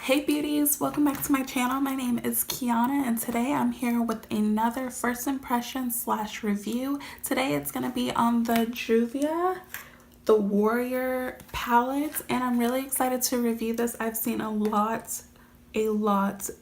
Hey beauties, welcome back to my channel. My name is Kiana and today I'm here with another first impression slash review. Today it's going to be on the Juvia, the Warrior palette, and I'm really excited to review this. I've seen a lot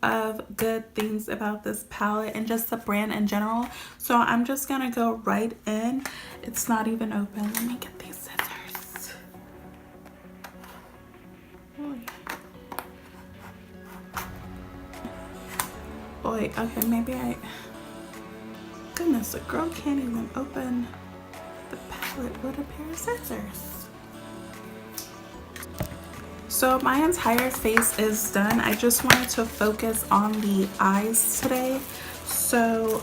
of good things about this palette and just the brand in general. So I'm just going to go right in. It's not even open. Let me get these scissors. Boy, okay, maybe goodness, a girl can't even open the palette with a pair of scissors. So my entire face is done. I just wanted to focus on the eyes today. So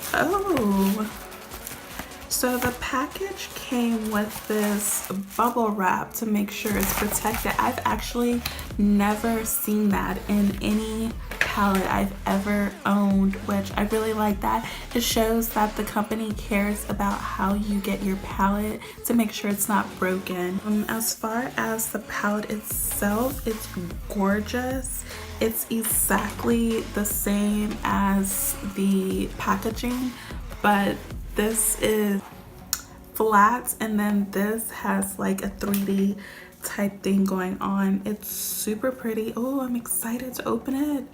the package came with this bubble wrap to make sure it's protected. I've actually never seen that in any palette I've ever owned, which I really like that. It shows that the company cares about how you get your palette to make sure it's not broken. As far as the palette itself, it's gorgeous. It's exactly the same as the packaging, but this is flat and then this has like a 3D type thing going on. It's super pretty. Oh, I'm excited to open it.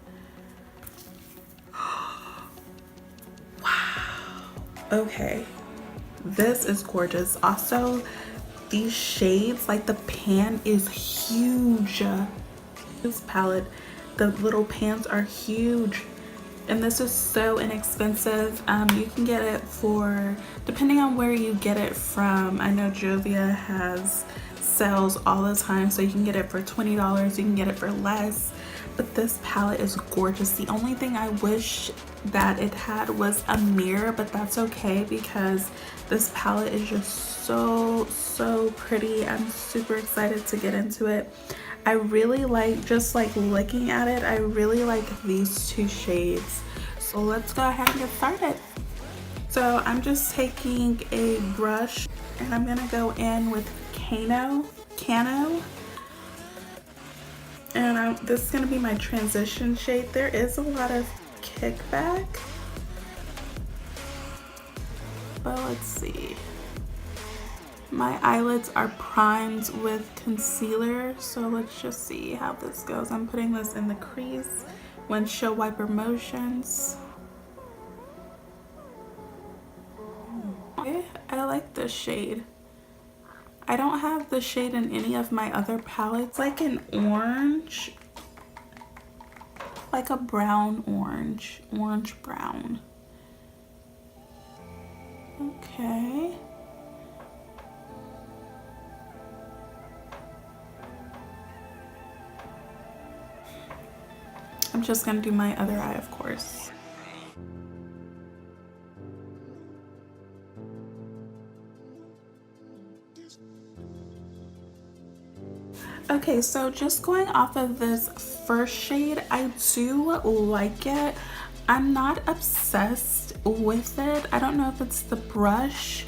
Wow. Okay, this is gorgeous. Also, these shades, like the pan is huge. This palette, the little pans are huge. And this is so inexpensive. You can get it for, depending on where you get it from. I know Juvia has sales all the time, so you can get it for $20, you can get it for less. But this palette is gorgeous. The only thing I wish that it had was a mirror, but that's okay because this palette is just so pretty. I'm super excited to get into it. I really like, just like looking at it, I really like these two shades. So let's go ahead and get started. So I'm just taking a brush and I'm gonna go in with Cano. And this is gonna be my transition shade. There is a lot of kickback, but let's see. My eyelids are primed with concealer, so let's just see how this goes. I'm putting this in the crease, windshield wiper motions. Okay, I like this shade. I don't have the shade in any of my other palettes. It's like an orange, like a brown orange brown. Okay. I'm just gonna do my other eye, of course. Okay, so just going off of this first shade, I do like it. I'm not obsessed with it. I don't know if it's the brush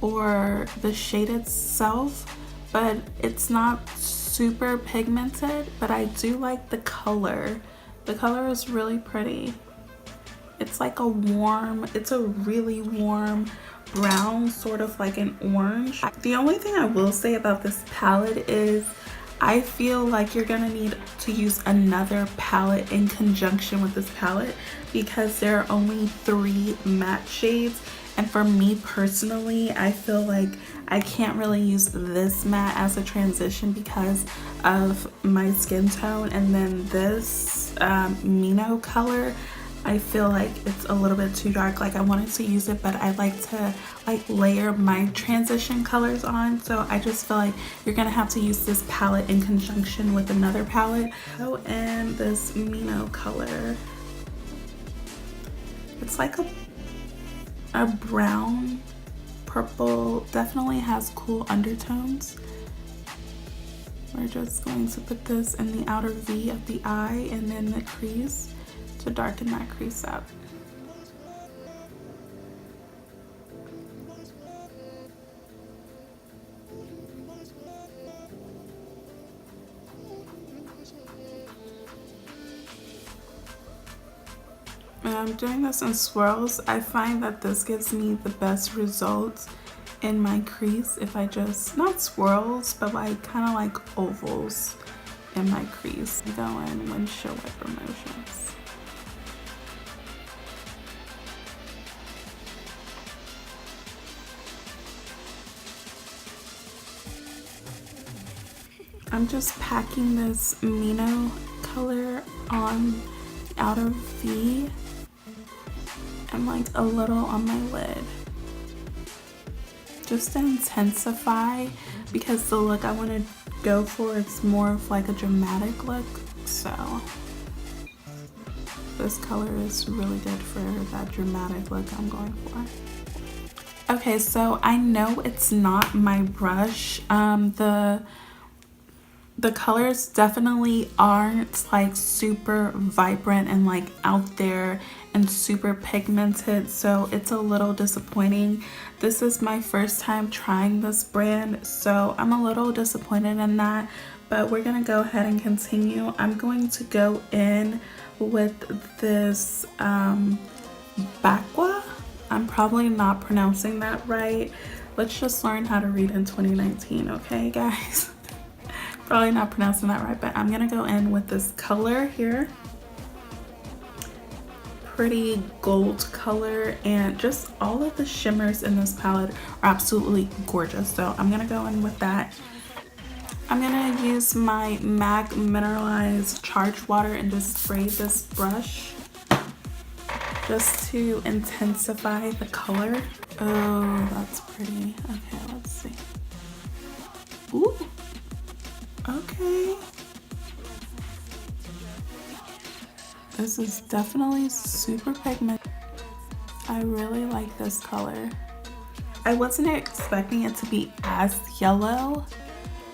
or the shade itself, but it's not super pigmented, but I do like the color. The color is really pretty. It's like it's a really warm brown, sort of like an orange. The only thing I will say about this palette is I feel like you're gonna need to use another palette in conjunction with this palette because there are only 3 matte shades. And for me personally, I feel like I can't really use this matte as a transition because of my skin tone. And then this Mino color, I feel like it's a little bit too dark. Like I wanted to use it, but I like to like layer my transition colors on. So I just feel like you're gonna have to use this palette in conjunction with another palette. Oh, and this Mino color. It's like a brown purple, definitely has cool undertones. We're just going to put this in the outer V of the eye and then the crease to darken that crease up. And I'm doing this in swirls. I find that this gives me the best results in my crease if I just, not swirls, but like kind of like ovals in my crease. Go in windshield wiper motions. I'm just packing this Mino color on outer V and like a little on my lid. Just to intensify, because the look I want to go for, it's more of like a dramatic look. So this color is really good for that dramatic look I'm going for. Okay, so I know it's not my brush. The colors definitely aren't like super vibrant and like out there and super pigmented, so it's a little disappointing. This is my first time trying this brand, so I'm a little disappointed in that, but we're gonna go ahead and continue. I'm going to go in with this Bakwa. I'm probably not pronouncing that right. Let's just learn how to read in 2019, okay guys? Probably not pronouncing that right, but I'm gonna go in with this color here. Pretty gold color, and just all of the shimmers in this palette are absolutely gorgeous. So I'm gonna go in with that. I'm gonna use my MAC mineralized charged water and just spray this brush just to intensify the color. Oh, that's pretty. Okay, let's see. Ooh. Okay. This is definitely super pigmented. I really like this color. I wasn't expecting it to be as yellow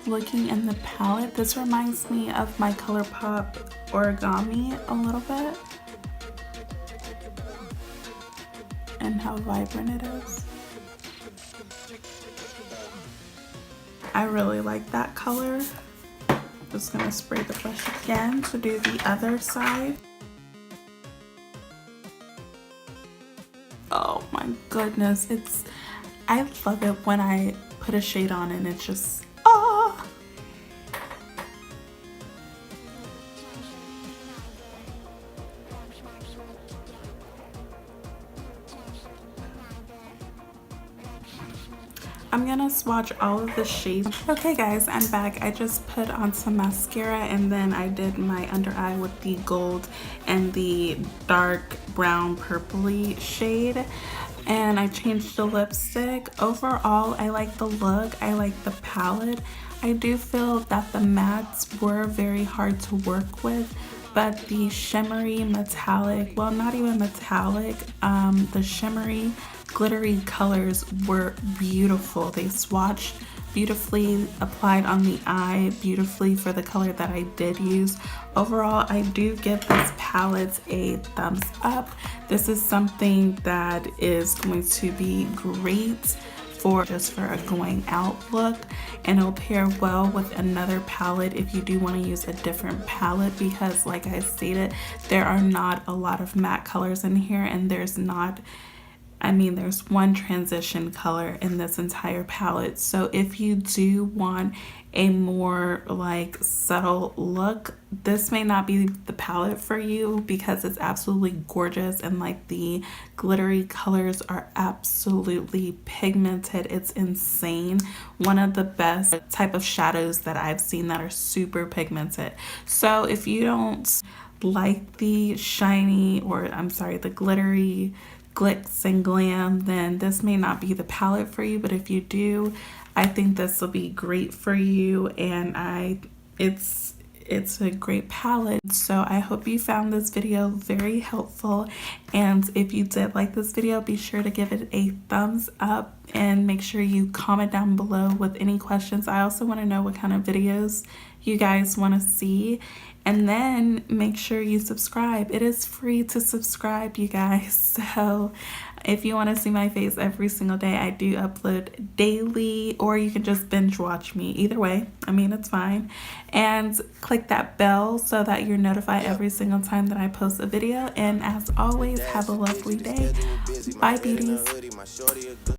looking in the palette. This reminds me of my ColourPop origami a little bit. And how vibrant it is. I really like that color. Just gonna spray the brush again to do the other side. Oh my goodness, I love it when I put a shade on and it's just, oh. I'm gonna swatch all of the shades. Okay guys, I'm back. I just put on some mascara and then I did my under eye with the gold and the dark brown purpley shade. And I changed the lipstick. Overall, I like the look. I like the palette. I do feel that the mattes were very hard to work with, but the shimmery metallic, well, not even metallic, the shimmery glittery colors were beautiful. They swatched beautifully, applied on the eye beautifully for the color that I did use. Overall, I do give this palette a thumbs up. This is something that is going to be great for just for a going out look, and it'll pair well with another palette if you do want to use a different palette, because like I stated, there are not a lot of matte colors in here, and there's not, I mean, there's one transition color in this entire palette. So if you do want a more like subtle look, this may not be the palette for you, because it's absolutely gorgeous and like the glittery colors are absolutely pigmented. It's insane. One of the best type of shadows that I've seen that are super pigmented. So if you don't like the shiny, or I'm sorry, the glittery glitz and glam, then this may not be the palette for you. But if you do, I think this will be great for you, and it's a great palette. So I hope you found this video very helpful, and if you did like this video, be sure to give it a thumbs up and make sure you comment down below with any questions. I also want to know what kind of videos you guys want to see, and then make sure you subscribe. It is free to subscribe, you guys. So If you want to see my face every single day, I do upload daily, or you can just binge watch me. Either way, I mean, it's fine. And click that bell so that you're notified every single time that I post a video. And as always, have a lovely day. Bye, beauties.